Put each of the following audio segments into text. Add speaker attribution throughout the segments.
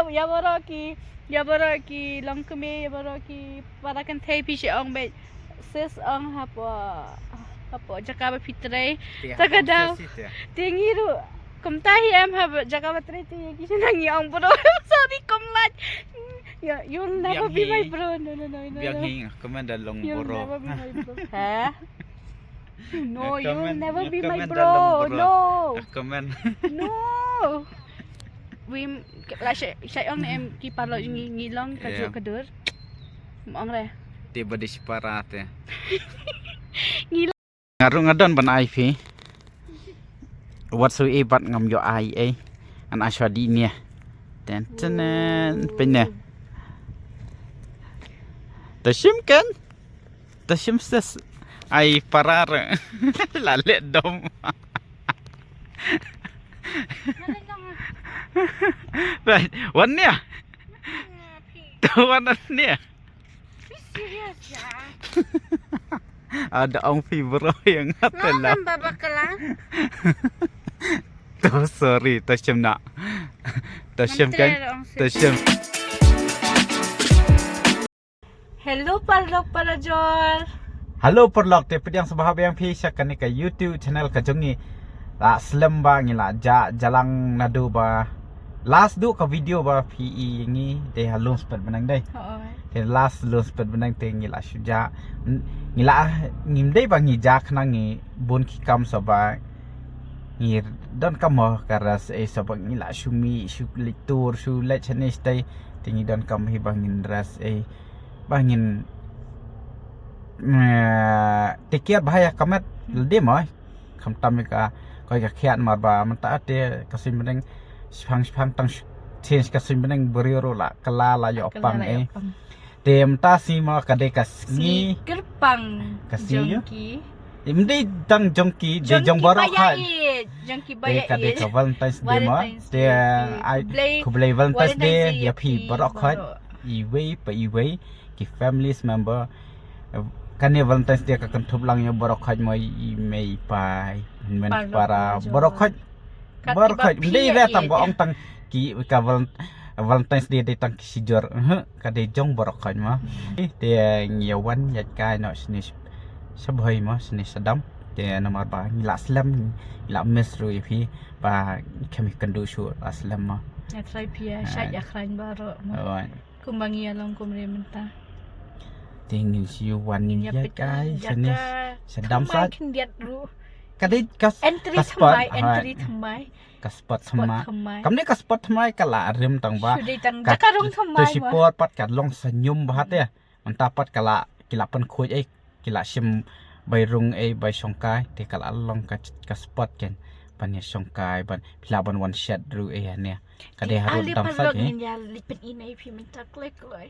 Speaker 1: ya baraki langkme ya baraki parakan thai pi she ong be ses ong hapo jaka ba pitrai tagadaw tingiru kumtahi am have jaka ba tre ti ki nangi ong bro sorry kumlat you'll never be my bro no
Speaker 2: biang hing komanda long
Speaker 1: you'll
Speaker 2: boro
Speaker 1: never be my bro ha no you'll never be my
Speaker 2: comment
Speaker 1: bro
Speaker 2: dalam
Speaker 1: no
Speaker 2: komen
Speaker 1: no we la shay ong em ki palo ngilong kaju kedur mong re
Speaker 2: tiba di separat ya
Speaker 1: ngilong
Speaker 2: ngaru ngadon ban IP what so bat ngam yo ai an ashwadi nia tenen penya tashim kan tashim ses ai parar lalet dom right one nia one nia
Speaker 1: serius ya
Speaker 2: ada ong fibro yang ngatelah
Speaker 1: baba kala
Speaker 2: tuh sorry tashim nak tashim kan tashim
Speaker 1: hello para jor
Speaker 2: halo perlok te pedang sahabat yang pisah kan ke YouTube channel kajongi la slam ba ngila jalang nadu ba last du ka video ba PE ngi de halus pet benang dai te last lus pet benang te ngila suja ngila ngimdai ba ngi jak na ngi bon ki kam so ba ngir don kam karas so ba ngila sumi su litur su le chanis dai tingi don kam hi ba ngin ras bangin tikiat bahaya kamet lede moy kam tamika koi ka khiat mar ba manta ate kasim beneng spang tang change kasim beneng berioro la kala la yo pang dem ta si ma kade kasni
Speaker 1: kerpang
Speaker 2: kasni
Speaker 1: jongki
Speaker 2: imde tang jongki de jong barok ha
Speaker 1: jongki baya
Speaker 2: kade ka Valentine's Day ma te ai kublai Valentine's Day ya phi barok ha iwei pa iwei ki families member kan ya Valentine's Day ka kan thublang ya barok ha mai mei pai men para barok ha ndi ra tang ba ong tang ki ka Valentine's Day de tang sijor ka de jong barok ha ma te nyawan ya kai no sni sabhai ma sni sadam te nomor ba ngila slam la mesru phi ba kami kandu shu aslam ma
Speaker 1: ya try pia syak ya kran baro kumbangi along kumre menta
Speaker 2: tingin siu wan ya kai sni sadam sat
Speaker 1: kendiat ru
Speaker 2: kadai kas
Speaker 1: entry thamai
Speaker 2: kaspot sama kamne kaspot thamai kala rim tang ba
Speaker 1: jakarung thamai
Speaker 2: tu sipot pat kat long senyum bahat ya mantapat kala kilapan khoj kila sim bai rung bai songkai te kala long kaspot ken panya songkai ban pilaban one shot ru ne kade harun tam sa ke
Speaker 1: lipen inai phi mentak lek loi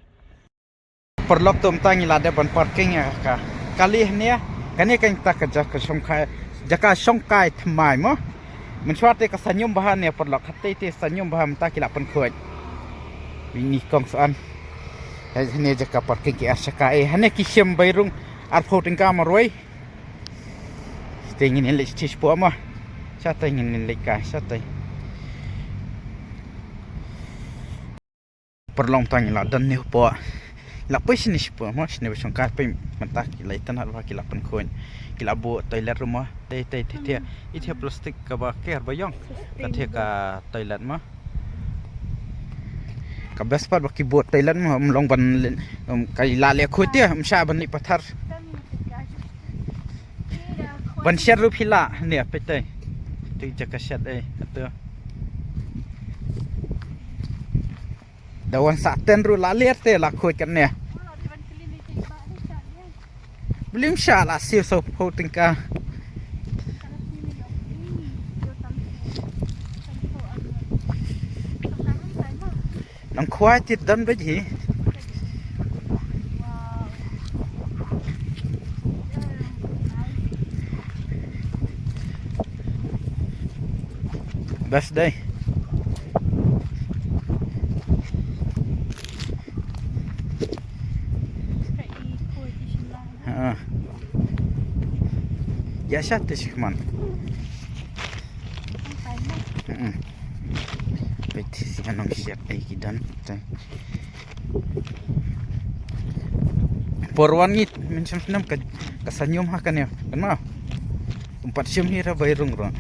Speaker 2: perlok tum tangi lade ban parking ya ka kali ne kane kan ta ka jaka songkai thamai mo mensuate ka senyum bahan ne perlok hati te senyum bahan ta kilapan khoj ini kong san ne jaka parking ki asaka hane ki sim bai rung ar photing ka maroi tingin le chis po ma sa tingin le ka sa tay perlong tang la dan ne po la pais ni po ma sne besong ka pe mata ki lai tan har ki la pen khon ki la bo toilet rumah te ite plastik ka ba ker bayong ka the ka toilet ma ka bespat ba ki bo toilet ma long ban kai la le khotia msa ban ni pathar ban share ru phila ne pe te tu jaka shat atu dawan saten ru la liat te la khoj kan ne blim sha la siu so photing ka nang khwai tit dan ba ji best day yaşat teşikman petisi anong siap ay kidan tay porwan ngit mention nam kasanyom hakan ya kan ma umpat syam hira bayrung ro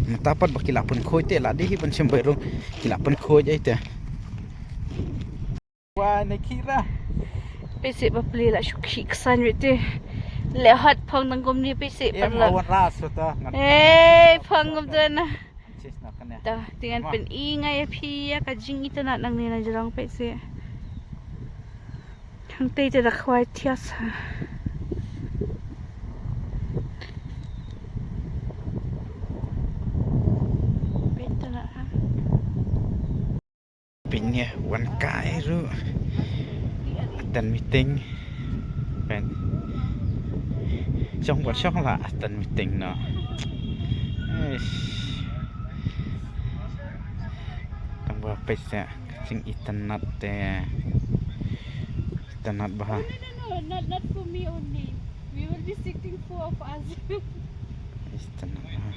Speaker 2: matapat bakilapun khoi te la di hi ban syam bayrung kilapun khoi ai te wah ne kira
Speaker 1: pe se ba ple la shu khik san rete le hat phang nang gom ni pe se
Speaker 2: em
Speaker 1: par la
Speaker 2: awan ras ta
Speaker 1: phang gom tu na
Speaker 2: sis na kan ya
Speaker 1: ta dengan pen ingai phi ya ka jing ita na nang ni na jarang pe se thang te te da khwai thias pe ta na
Speaker 2: pinya wan kai ru dan meeting pen trong buat syok lah dan meeting no tang buat pesa sing internet bah
Speaker 1: no not for me only we will be sitting four of us
Speaker 2: internet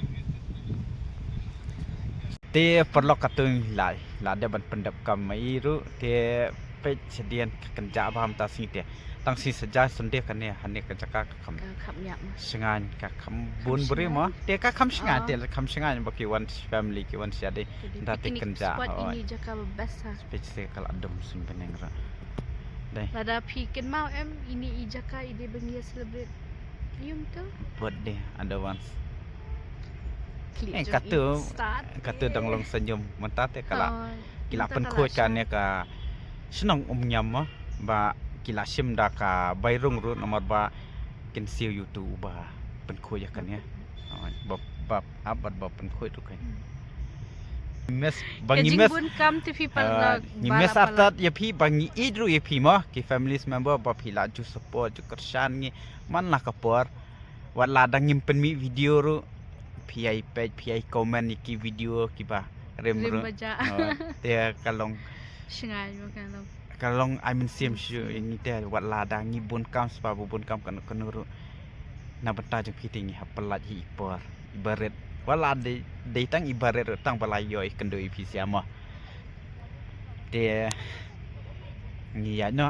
Speaker 2: te perlu katung lai la dia ban pendap kamai ru te pe sedian kerja paham ta sing te tang si saja sunde kan ne hane ka jaka kam
Speaker 1: khap nyap
Speaker 2: sengan ka kam bun buri mo te ka kam sengan te kam sengan baki one family ki one siade da te kerja
Speaker 1: spot ini jaka best ha
Speaker 2: spesial kalau adem sun beneng ra dai
Speaker 1: lada piken mau em ini ijaka ide bengia celebrate yum tu
Speaker 2: birthday ada once
Speaker 1: klik
Speaker 2: kata dang long senyum mentat te kala kilapan khoi kan ne ka senang nyam ba kila sim da ka bayrung ru nomor ba ken siu youtube ba pen khoi kan ya bab abad ba pen khoi tu kan mes bangi mes
Speaker 1: bun kam tv par
Speaker 2: ni mes atat ya phi bangi idru ya phi ma ki families member ba phi la ju support ju kersan ngi man la ka por wat la dang nyimpen mi video ru phi page phi comment ki video ki ba rem ru te kalong
Speaker 1: sengai makan
Speaker 2: kalong I mean sim shu ini te wat la dang ngi bun kam spa bun kam kan ru na bata jeng phi tingi hapelat hi por ibarat wala de tang ibarat tang balai yo ikan doi phi siama te ngi ya no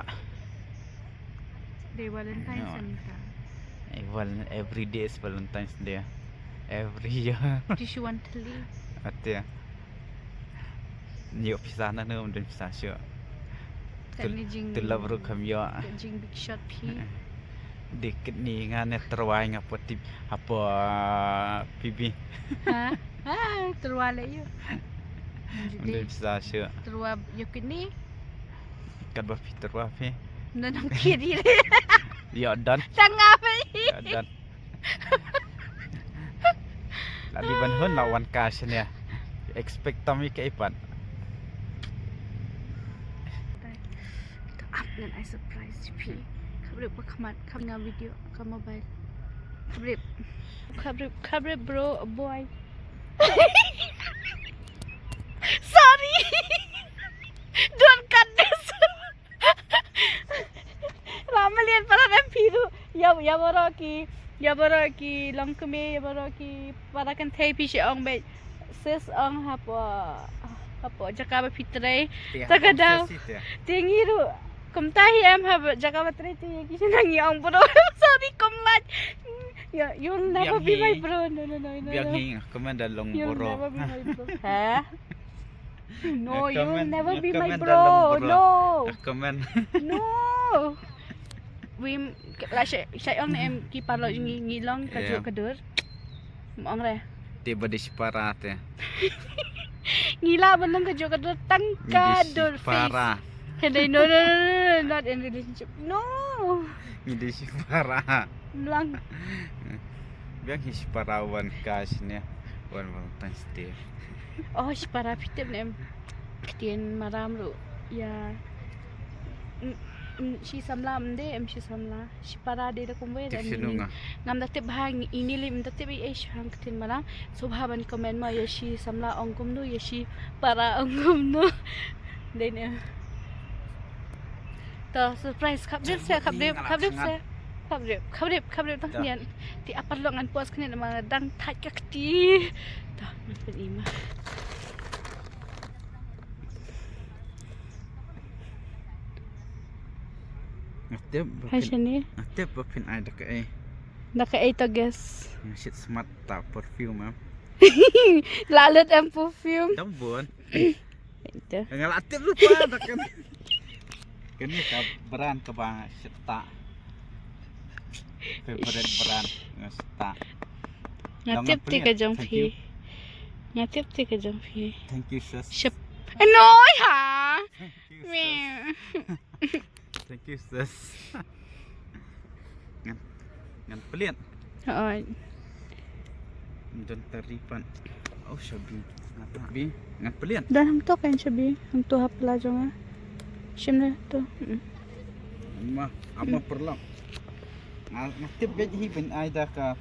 Speaker 1: day valentine
Speaker 2: every day is Valentine's Day every year
Speaker 1: did you want to leave
Speaker 2: atia nhiều pizza na no den pizza sure tu love ru kham yo
Speaker 1: jing big shot phi
Speaker 2: dikit ni ngane terwai ngapoti apa pipi
Speaker 1: ha terwale yo
Speaker 2: den pizza sure
Speaker 1: terwa yukit ni
Speaker 2: kat ba pi terwa pi
Speaker 1: nanam kiri
Speaker 2: ya dan
Speaker 1: tangah pe
Speaker 2: ya dan lagi ban hun lawan kas ne expect tami ke ipat
Speaker 1: dan I surprise pi khabrib ba khamat khamna video ka mobile khabrib bro boy sorry don't cut this ramalian para mem phiru ya boro ki langk me ya boro ki para kan thei pi she ong be ses ong hapo jaka ba pitrai tagadaw tingiru kumtahi em have jaka ba tre te ki nang yang bro sorry kumlat you'll never be my bro no
Speaker 2: biang hi komen dalong
Speaker 1: you'll
Speaker 2: boro
Speaker 1: never be my bro ha no you'll never be my
Speaker 2: komen
Speaker 1: bro no
Speaker 2: komen
Speaker 1: no we la shay ong em ki palo ngilong ka jo kadur mong re
Speaker 2: tiba di separate
Speaker 1: ngila benang ka jo kadur tangkadur face Hindi, no, not in relationship. No.
Speaker 2: Hindi si para.
Speaker 1: Lang.
Speaker 2: Biang si parawan kas niya. One Valentine's Day.
Speaker 1: Oh, si para pitip na kitian maram ro. Ya. Si samla mde si samla. Si para de kumwe dan ngam datib hang inilim datib ay hang kitin maram. So haban comment mo ya si samla ongkum no ya si para ongkum no. Then to surprise khabrib tu nian ti apar lo ngan puas kene mga dang thak ka ti to pen ima
Speaker 2: Ngatip
Speaker 1: Fashion ni.
Speaker 2: ngatip bapin ai dak ai.
Speaker 1: Naka 8 guys.
Speaker 2: Shit smart tak perfume am.
Speaker 1: Lalut ang perfume.
Speaker 2: Tambun.
Speaker 1: Ito.
Speaker 2: Ngalatip lupa dak kan. Kini ka brand ka ba shit tak. Favorite brand ngasta.
Speaker 1: Ngatip ti ka jong phi. Ngatip ti ka jong phi.
Speaker 2: Thank you sis.
Speaker 1: Ship. Anoy ha.
Speaker 2: Thank you, sis.
Speaker 1: Meh.
Speaker 2: Thank you sis. Ngan pelit.
Speaker 1: Oo.
Speaker 2: Dan taripan. Oh sabi. Bi ngan pelit.
Speaker 1: Dan ham to kan sabi. Ham to hap la jong. Shim na to.
Speaker 2: Ama perlu. Ngatip gaji ben ai dah ka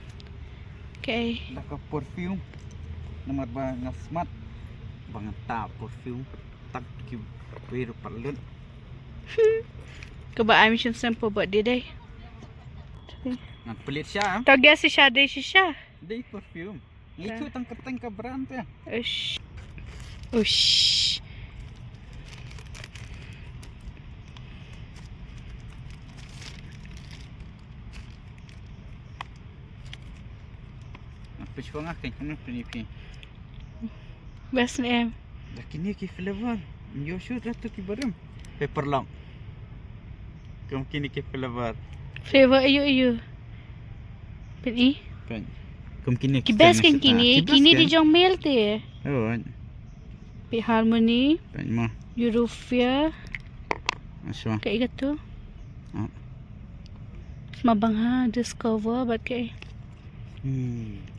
Speaker 1: Okay.
Speaker 2: dah ka perfume. Nomor ba ngat smart. Bangan ta perfume. Tak ki biru perlut.
Speaker 1: Kebaan mission sample buat dia deh.
Speaker 2: Ngan pelit siya.
Speaker 1: Tau guys si Syah deh si Syah.
Speaker 2: Day perfume. Itu tang keteng ka brand ya.
Speaker 1: Ush. Ush.
Speaker 2: Apa sih ngak kan ni.
Speaker 1: Best name.
Speaker 2: Lakini ki flavor. Yo shoot ratu ki baram. Paper long. Kum kini ki flavor.
Speaker 1: Flavor ayu. Pini.
Speaker 2: Kan. Kum kini
Speaker 1: Ki best kan kini. Kini di jong mail te.
Speaker 2: Oh,
Speaker 1: Pi Harmony.
Speaker 2: kan mah.
Speaker 1: Eurofia.
Speaker 2: Asma.
Speaker 1: Kayak gitu.
Speaker 2: Oh.
Speaker 1: Mabang ha. Discover. Bat kayak.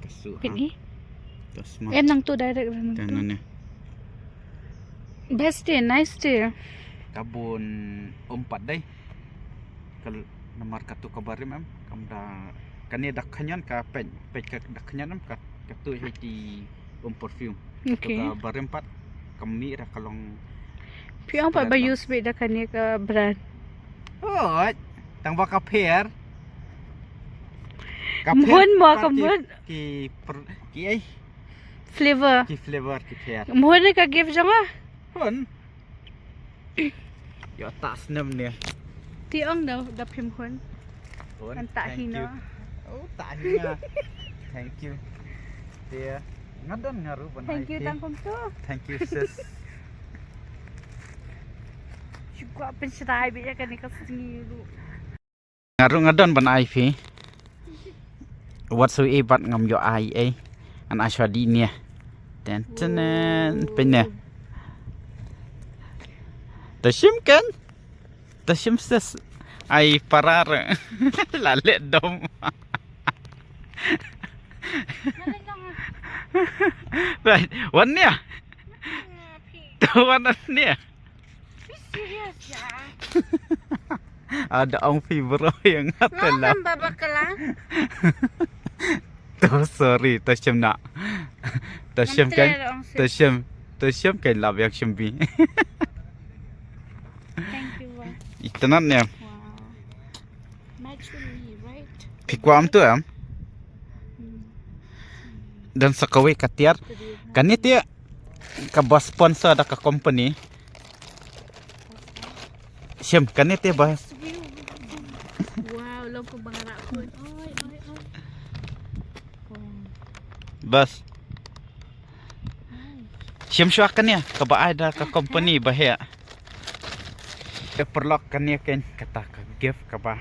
Speaker 2: Kasu.
Speaker 1: Pini.
Speaker 2: Tasma.
Speaker 1: Nang tu direct nang tu.
Speaker 2: Kanan ni.
Speaker 1: Best day. Nice day.
Speaker 2: Kabun umpat dai. Kal nomor katu kabarim am. Kam da kani dak kanyan ka pen ka dak kanyan am ka katu hiti perfume.
Speaker 1: Okay.
Speaker 2: Ka barim pat kami ra kalong.
Speaker 1: Piang pa ba use beda kanya ka brand.
Speaker 2: Oh, tang baka pair.
Speaker 1: Mohon mo kambun.
Speaker 2: Ki ai
Speaker 1: Flavor.
Speaker 2: ki flavor ki pair.
Speaker 1: Mohon ka give jang ah.
Speaker 2: Pun. Yo tak senam ni.
Speaker 1: Tiong daw dapim hon.
Speaker 2: Pun.
Speaker 1: Ang tak hina.
Speaker 2: Oh, tak hina. Thank you. Dia ngadon ngaru ban.
Speaker 1: Thank you tangkom tu.
Speaker 2: Thank you sis.
Speaker 1: Juga pencerai biar kan ikat sendiri.
Speaker 2: Ngaru ngadon ban IP. What so bat ngam yo ai ai. An ashwadi ni. Tenen penya. Tashim kan? Tashim sis. Ai parar. Lalet dom. Right. Wan ni ah. Tu wan ni ah.
Speaker 1: Serius ya.
Speaker 2: Ada ang fibro yang ngatelah.
Speaker 1: Ngam baba kala.
Speaker 2: Tu sorry, tashim nak. Tashim kan? Tashim kan lab yang shimbi.
Speaker 1: Thank you.
Speaker 2: Itanan ni.
Speaker 1: Wow. Match with me, right?
Speaker 2: Pikwam tu am. Dan sakawi katiar. Kani dia ka bos sponsor da ka company. Syam kani dia bos.
Speaker 1: Wow, lo ko bangara ko. Oy.
Speaker 2: Bos. Syam syua kani ka ba ada ka company bahaya. Dia perlu kani kan kata ka gift ka ba.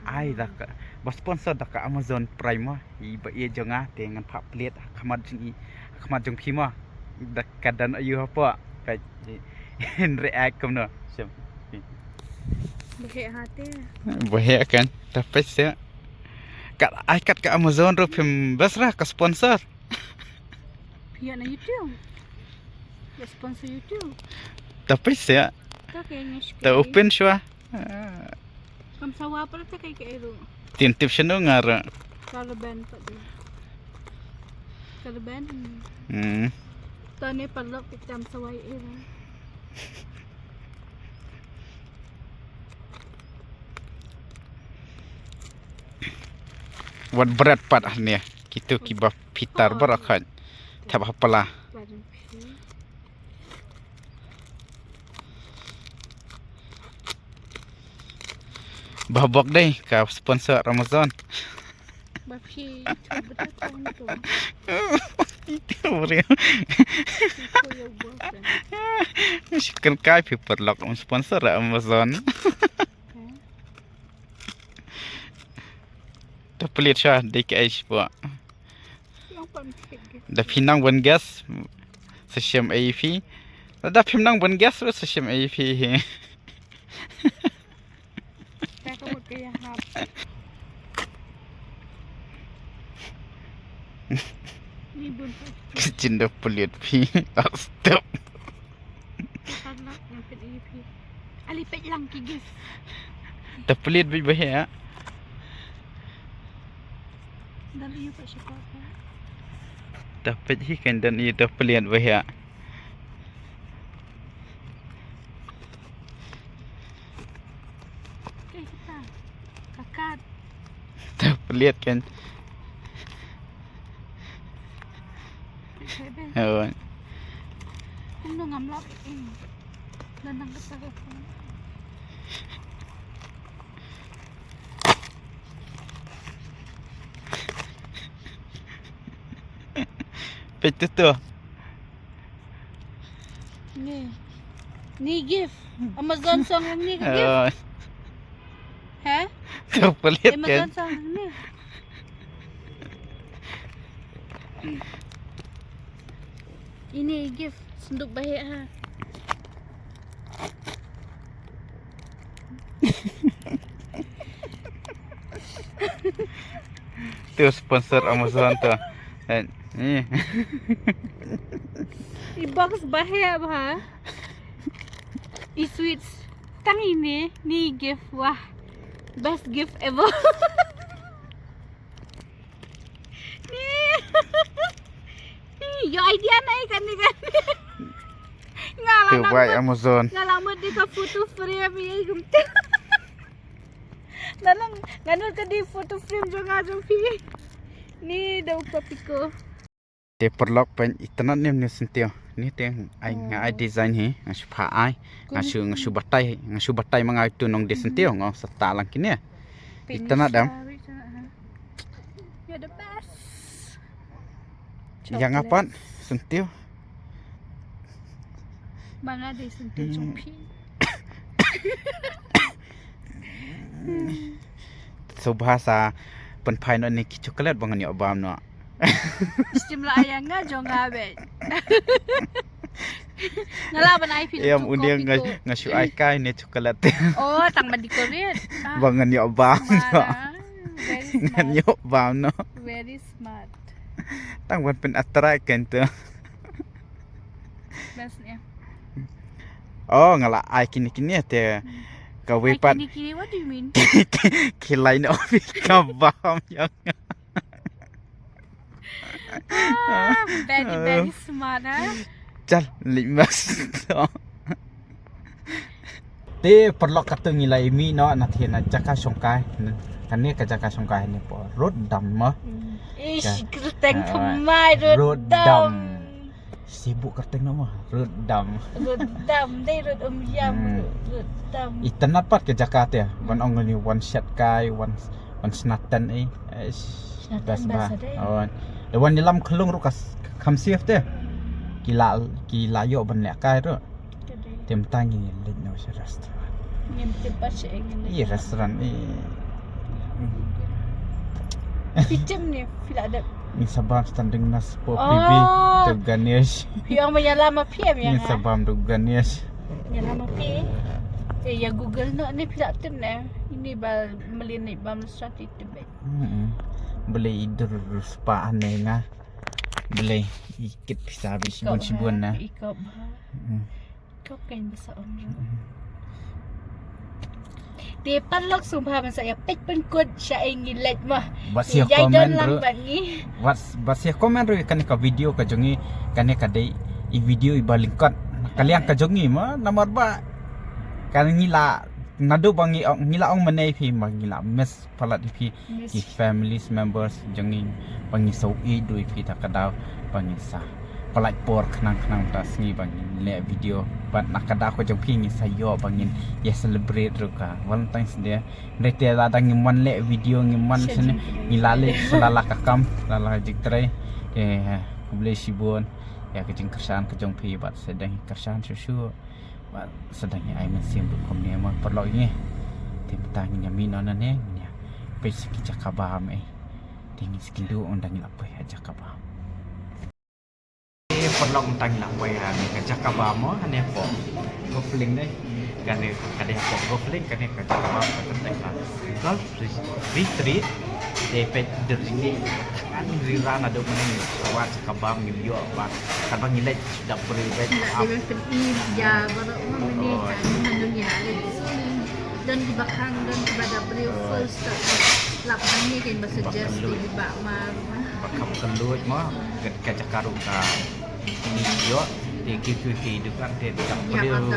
Speaker 2: Ai da ka bos sponsor da ka Amazon Prime ba ia jonga dengan pak plate khamat jong phima da kadan ayu apa ka react kom no syam.
Speaker 1: Bahaya hati.
Speaker 2: Bahaya kan tapi saya kat ikat ke Amazon ro phim basrah ka sponsor
Speaker 1: Pihak na YouTube. Ya sponsor YouTube.
Speaker 2: tapi saya
Speaker 1: Tak kayaknya
Speaker 2: ta open shwa
Speaker 1: Kam sawa pa ta kay kairo.
Speaker 2: tintip sino ngar
Speaker 1: Caravan pa din. Caravan. Tane palok itam saway ira.
Speaker 2: wat berat pat ni kitu kiba pitar barakan tab hapala
Speaker 1: Parang pi.
Speaker 2: babok deh ka sponsor Amazon.
Speaker 1: บะพี่ถูกบัตรทองตัว
Speaker 2: Itu real.
Speaker 1: คุยกับบัวกัน
Speaker 2: Kan kai pi perlok sponsor Amazon. Dah pelit syah DKH buat.
Speaker 1: ลองปั่นเผ็ดกัน
Speaker 2: Dah pinang ban gas sesiam AEP. Dah pinang ban gas terus sesiam AEP.
Speaker 1: แต่ก็หมดกายภาพ นี่บุญไป
Speaker 2: Kecil dah pelit pi. Stop.
Speaker 1: ข้างนักยังเป็น EP อะไรเป็ดลังกี่กิฟ
Speaker 2: Dah pelit baik-baik ya.
Speaker 1: dan iya pak siapa
Speaker 2: Dah pelit kan dan ia dah pelit baik ya.
Speaker 1: oke kita kakak
Speaker 2: Dah pelit kan.
Speaker 1: bebe
Speaker 2: Oh.
Speaker 1: Ano ngamlap dan nang kesalahan
Speaker 2: Betul tu.
Speaker 1: ni gift Amazon song yang ni ke gift
Speaker 2: Oh.
Speaker 1: ha
Speaker 2: Dah pelit
Speaker 1: Amazon
Speaker 2: kan.
Speaker 1: song yang ni ini gift senduk baik ha
Speaker 2: Tu sponsor Amazon tu. Ni.
Speaker 1: Di box baik apa? E-sweets. Tang ini, ni gift wah. Best gift ever. Ni. Ni, your idea naik kan ni kan.
Speaker 2: Tu baik Amazon.
Speaker 1: Ngalamat di ka photo frame ni gumte. Dalang ganun ka di photo frame jo nga jo pi. Ni daw kopi ko.
Speaker 2: Dia perlok pen internet ni sentio. Ni teng ai ngai design hi, ngasu pha ai, ngasu batai mangai tu nong de sentio ngau serta lang kini. Internet dam.
Speaker 1: You're the best.
Speaker 2: Yang apa? Sentio.
Speaker 1: Mana di sentuh jumpi.
Speaker 2: So bahasa penpai no ni coklat bang ni obam no.
Speaker 1: Istimla ayang nga jo nga be. Ngalaban ay pin.
Speaker 2: Yang undiang ngasu ai kai ni coklat.
Speaker 1: Oh, tang mandi Korean.
Speaker 2: Bang ni obam no.
Speaker 1: Very
Speaker 2: Ngan
Speaker 1: smart.
Speaker 2: yo obam no.
Speaker 1: Very smart.
Speaker 2: Tang wan pen atrai kan tu.
Speaker 1: Best niya.
Speaker 2: Oh ngala ai kini te ka wepat
Speaker 1: Kini, what do you mean?
Speaker 2: kilai no kabam yang.
Speaker 1: Very smart, ha?
Speaker 2: Chal limas. Te perlok kata ngilai mi no na thian jaka songkai. Kan ni ka jaka songkai ni po road dam ma.
Speaker 1: Ish, kerteng kemai
Speaker 2: Road dam. Sibuk kerteng nama road dam.
Speaker 1: Rodam, day rod yam. Rodam.
Speaker 2: Itan dapat ke Jakarta ya. One only one shot kai, one snatan eh. Best bah. Oh. The one dalam kelung rukas kam siap te. Kila yo ban lek kai tu. Tem tangi lek no restoran.
Speaker 1: Ngem tepat siya ingin.
Speaker 2: Iya restoran
Speaker 1: Picem ni, fila ada.
Speaker 2: Ni sabam standing nas po
Speaker 1: Oh.
Speaker 2: pipi tu Ganesh.
Speaker 1: Yang menyalama PM
Speaker 2: Ni
Speaker 1: yang ha.
Speaker 2: sabam tu Ganesh.
Speaker 1: Menyalama PM. Ya Google no ni fila tem na. Ini bal melinip bam strategi tebet.
Speaker 2: Boleh idur spa aneh nga. Boleh ikit bisa habis sibun-sibun na.
Speaker 1: Ikop ha. Kau kan besar om jo. Dia panlok sumpah man saya pek pengkod siya ingin let mah.
Speaker 2: Basih
Speaker 1: Jai
Speaker 2: komen
Speaker 1: don lang
Speaker 2: ru.
Speaker 1: bangi.
Speaker 2: Basih komen ru kan ka video ka jongi kan ka dei i video i balingkot. Kalian ka jongi ma nomor ba. Kan ngila nado bangi ngila ong manai phi ngila mes palat phi ki families members jongi bangi so e dui phi ta kadau bangi sa pelaj por kenang ta sngi bangin le video bat nakada ko jong ping sayo bangin ya celebrate ruka Valentine's Day rete la dang man le video ngiman sene ngilale selala kakam lala jiktre boleh sibun ya kejing kersan kejong pi bat sedang kersan susu bat sedangnya ai mesim kom ne ma perlo ni tim tang nyamin onan ne nya pe sikija kabam tingi skindo ondang lapai aja kabam perlu tang lapai ni kaja kabam ane po gofling deh kane kade po gofling kane kaja kabam katen lah golf retreat Dapat dari kan rirana do mana awak kabam ngilio apa kan ngilai sudah berbeda
Speaker 1: Nak dia pergi ya baru ini kan dunia ada dan di belakang dan pada beliau first lapan ni kan bersuggest di bakmar
Speaker 2: bakam kelut mah kaca karuka ngilio di kehidupan dia tak beliau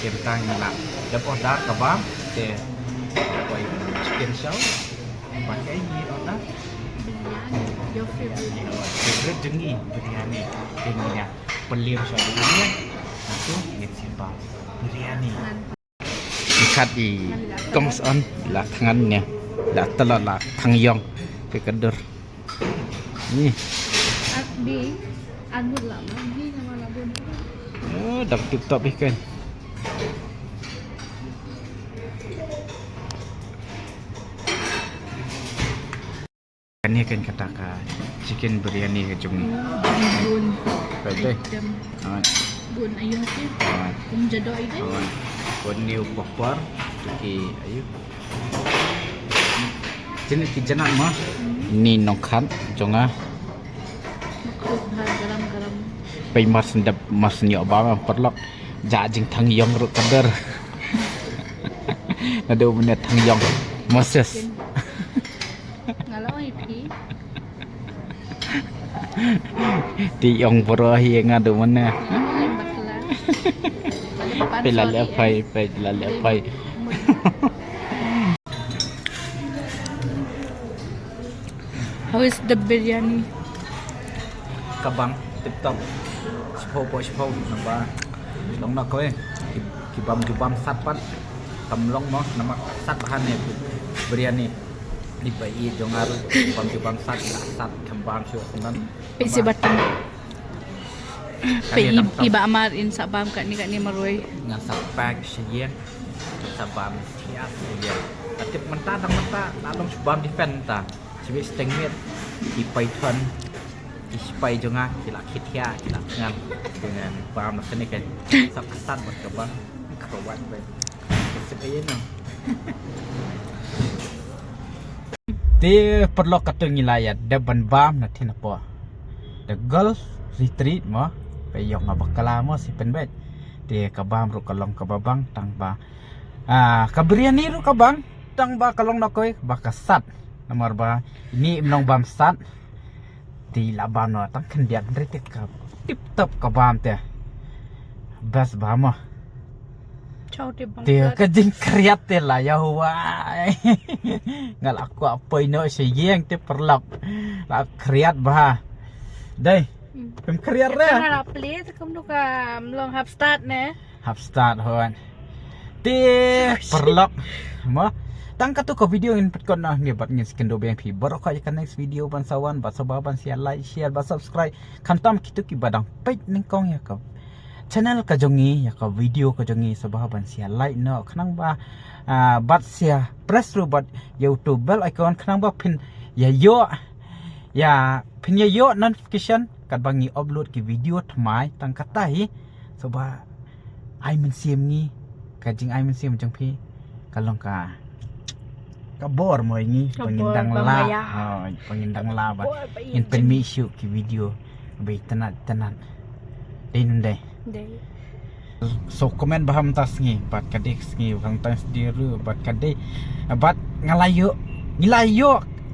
Speaker 2: dia bertanya nak dapat dar kabam dia buat chicken show pakai ni orang
Speaker 1: your favorite
Speaker 2: jengi biryani jenginya pelir sadunya itu ngisimbang biryani ikat di kongson lah tangannya lah telur lah tangyong ke kedur ni
Speaker 1: di anu lama ni nama labun
Speaker 2: dah tip-top ikan ini kan katakan chicken biryani ke cumi
Speaker 1: bun
Speaker 2: baik
Speaker 1: bun ayuh tu jadok itu
Speaker 2: bun new popper ki ayu jenis kijanak mah ni nongkan jonga
Speaker 1: garam-garam
Speaker 2: pai mas ndap mas ni obama perlok ja jing thang yong ru kader ada punya thang yong moses
Speaker 1: ngalau ipi
Speaker 2: ti yong boro hi ngadu mana pelale pai
Speaker 1: How is the biryani?
Speaker 2: Kabang tip top sepo namba long nak kowe kibam sat pat kamlong mo nama sat bahan ne biryani di bai jongaru kibam sat kembang sio nan
Speaker 1: Pesi batang. Pe iba amar in sabam kat ni maroi.
Speaker 2: Ngan sapak siye sabam tiap siye. Tip mentah lalong sabam defend ta. Sibik stengmet di python di spy jonga kila kitia kila dengan paham nak kena kan sak kesan buat kebang kawan baik sebagai ni dia perlu kata ngilayat deban bam nanti apa the golf retreat mah payung abakala mah si penbet dia kabam ru kalong kababang tang ba kabriani ru kabang tang ba kalong nakoi bakasat nomor ba ini menong bam sat di labano tang kendian rete ka tip top ka bam te bas bama
Speaker 1: Ciao de bang
Speaker 2: dia kejing kriat te la ya huai ngal aku apa ino seyeng te perlap la kriat bah dai pem kriat re
Speaker 1: Kana plate kum tu ka long half start ne
Speaker 2: half start hoan te perlap ma tang katu ko video in pet kon nah nge bat nge skendo bmp barok ka next video ban sawan bat sababan share like share bat subscribe kantam kitu ki badang pet ningkong ya ka channel ka jongi ya ka video ka jongi sababan share like no khnang ba bat share press ru bat youtube bell icon khnang ba pin ya yo pin ya yo notification kat bangi upload ki video thmai tang katai soba ai men sim ni ka jing ai men sim jang phi kalong ka kabor mo ini pengindang la bat in permission ki video be tenat din deh so komen baham tas ngi bat kadek ngi bang tas diru bat kadek bat ngalayo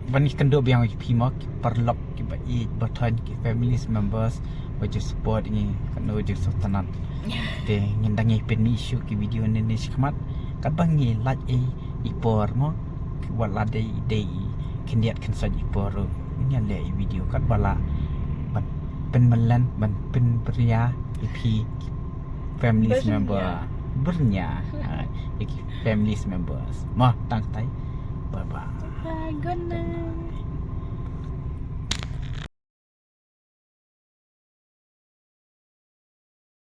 Speaker 2: bani kendo biang pi mak perlok ki ba i batan ki family members wajib support ngi kanu wajib sultanan de ngindangi permission ki video ni khmat kat bangi like ipor mo wala day kendiat kan saji poro nya le video kat bala เป็นmelan ban pen pria ipi family member bernya iki family members mah tang tai bye bye
Speaker 1: Bye, good night.